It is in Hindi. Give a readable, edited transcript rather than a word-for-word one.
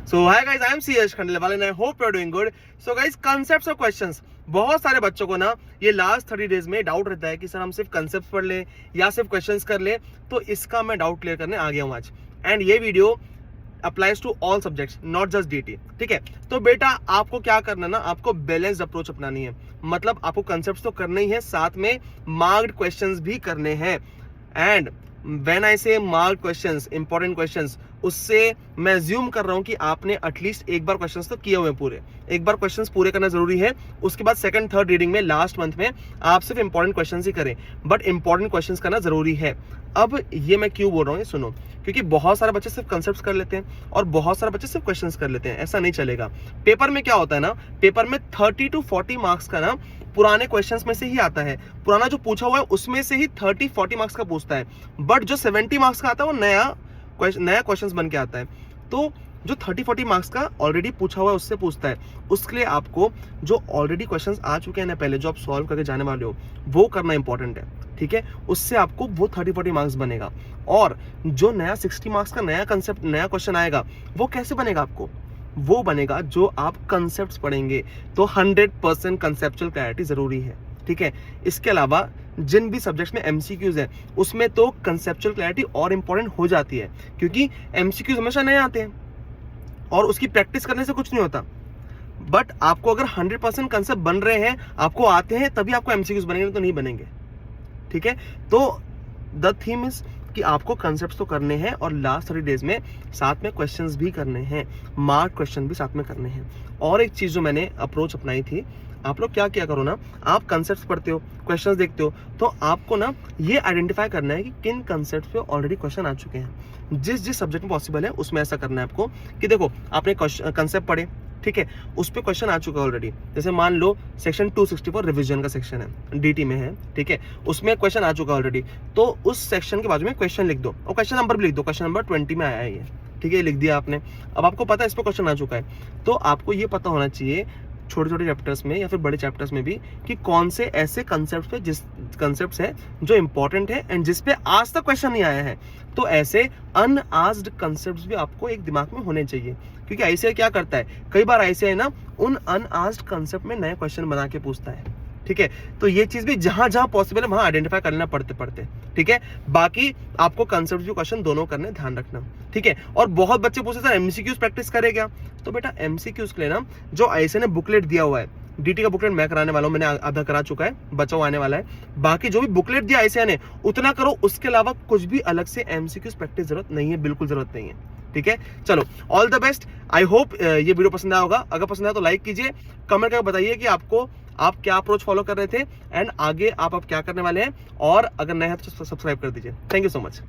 So hi guys, I am CS Khandelwal and I hope you are doing good. So guys, concepts और क्वेश्चंस, बहुत सारे बच्चों को ना ये लास्ट 30 डेज में डाउट रहता है कि सर हम सिर्फ कांसेप्ट्स पढ़ लें या सिर्फ क्वेश्चंस कर लें। तो इसका मैं डाउट क्लियर करने आ गया हूं आज, एंड ये video applies to all subjects, not just DT. ठीक है, तो बेटा आपको क्या करना ना, आपको बैलेंस्ड अप्रोच अपनानी है। मतलब आपको कांसेप्ट्स तो करने ही है, साथ में मार्क्ड क्वेश्चंस भी करने हैं। एंड व्हेन आई से मार्क्ड क्वेश्चंस, इंपॉर्टेंट क्वेश्चंस, उससे मैं अज्यूम कर रहा हूं कि आपने एटलीस्ट एक बार क्वेश्चंस तो किए हुए हैं पूरे। एक बार क्वेश्चंस पूरे करना जरूरी है, उसके बाद सेकंड थर्ड रीडिंग में लास्ट मंथ में आप सिर्फ इंपॉर्टेंट क्वेश्चंस ही करें, बट इंपॉर्टेंट क्वेश्चंस करना जरूरी है। अब ये मैं क्यों बोल रहा हूँ, ये सुनो, क्योंकि बहुत सारे बच्चे सिर्फ कंसेप्ट्स कर लेते हैं और बहुत सारे बच्चे सिर्फ क्वेश्चंस कर लेते हैं। ऐसा नहीं चलेगा। पेपर में क्या होता है ना, पेपर में 30 to 40 मार्क्स का ना पुराने क्वेश्चंस में से ही आता है। पुराना जो पूछा हुआ है उसमें से ही 30-40 मार्क्स का पूछता है, बट जो 70 मार्क्स का आता है वो नया क्वेश्चंस बन के आता है। तो जो 30-40 मार्क्स का ऑलरेडी पूछा हुआ है उससे पूछता है। उसके लिए आपको जो ऑलरेडी क्वेश्चंस आ चुके हैं ना पहले, जो आप सॉल्व करके जाने वाले हो, वो करना इंपॉर्टेंट है। ठीक है, उससे आपको वो 30-40 मार्क्स बनेगा। और जो नया 60 मार्क्स का नया कंसेप्ट, नया क्वेश्चन आएगा, वो कैसे बनेगा आपको? वो बनेगा जो आप कंसेप्ट्स पढ़ेंगे। तो 100% कंसेप्चुअल क्लैरिटी जरूरी है। ठीक है, इसके अलावा जिन भी सब्जेक्ट्स में एमसीक्यूज है उसमें तो कंसेप्चुअल क्लैरिटी और इंपॉर्टेंट हो जाती है, क्योंकि एमसीक्यूज हमेशा नए आते हैं और उसकी प्रैक्टिस करने से कुछ नहीं होता। बट आपको अगर 100% कंसेप्ट बन रहे हैं, आपको आते हैं, तभी आपको एमसीक्यूज बनेंगे, तो नहीं बनेंगे। ठीक है, तो द थीम इज कि आपको कंसेप्ट्स तो करने हैं और लास्ट 30 डेज में साथ में क्वेश्चंस भी करने हैं, मार्क क्वेश्चन भी साथ में करने हैं। और एक चीज जो मैंने अप्रोच अपनाई थी, आप लोग क्या किया करो ना, आप कंसेप्ट्स पढ़ते हो, क्वेश्चंस देखते हो, तो आपको ना ये आइडेंटिफाई करना है कि किन कंसेप्ट्स पे ऑलरेडी क्वेश्चन आ चुके हैं। जिस सब्जेक्ट में पॉसिबल है उसमें ऐसा करना है आपको कि देखो आपने कंसेप्ट पढ़े, ठीक है, उस पर क्वेश्चन आ चुका है ऑलरेडी। जैसे मान लो सेक्शन 264 रिवीजन का सेक्शन है, डीटी में है, ठीक है, उसमें क्वेश्चन आ चुका है ऑलरेडी। तो उस सेक्शन के बाजू में क्वेश्चन लिख दो और क्वेश्चन नंबर भी लिख दो। क्वेश्चन नंबर 20 में आया है ये, ठीक है, लिख दिया आपने। अब आपको पता है इस पर क्वेश्चन आ चुका है, तो आपको ये पता होना चाहिए छोटे छोटे चैप्टर्स में या फिर बड़े चैप्टर्स में भी कि कौन से ऐसे कंसेप्ट पे, जिस कंसेप्ट्स है जो इंपॉर्टेंट है एंड जिस पे आज तक क्वेश्चन नहीं आया है। तो ऐसे अनआस्क्ड कंसेप्ट्स भी आपको एक दिमाग में होने चाहिए, क्योंकि आईसीआई क्या करता है, कई बार आईसीआई ना उन अनआस्क्ड कंसेप्ट में नए क्वेश्चन बना के पूछता है। ठीक है, तो ये चीज भी जहां जहां पॉसिबल है वहां आइडेंटिफाई करना पड़ते। ठीक है, बाकी आपको कंसेप्ट भी क्वेश्चन दोनों करने, ध्यान रखना। ठीक है, और बहुत बच्चे पूछते सर एमसीक्यूज प्रैक्टिस करे क्या? तो बेटा एमसीक्यूज के लिए ना जो आईसीआई ने बुकलेट दिया हुआ है, डीटी का बुकलेट मैं कराने वाला हूं, मैंने आधा करा चुका है, बचाओ आने वाला है। बाकी जो भी बुकलेट दिया आईसीआई ने उतना करो, उसके अलावा कुछ भी अलग से एमसीक्यूज प्रैक्टिस जरूरत नहीं है, बिल्कुल जरूरत नहीं है। ठीक है, चलो all the best. I hope ये वीडियो पसंद आया होगा। अगर पसंद आया तो लाइक कीजिए, कमेंट करके बताइए कि आप क्या अप्रोच फॉलो कर रहे थे एंड आगे आप क्या करने वाले हैं, और अगर नए हैं तो सब्सक्राइब कर दीजिए। Thank you so much.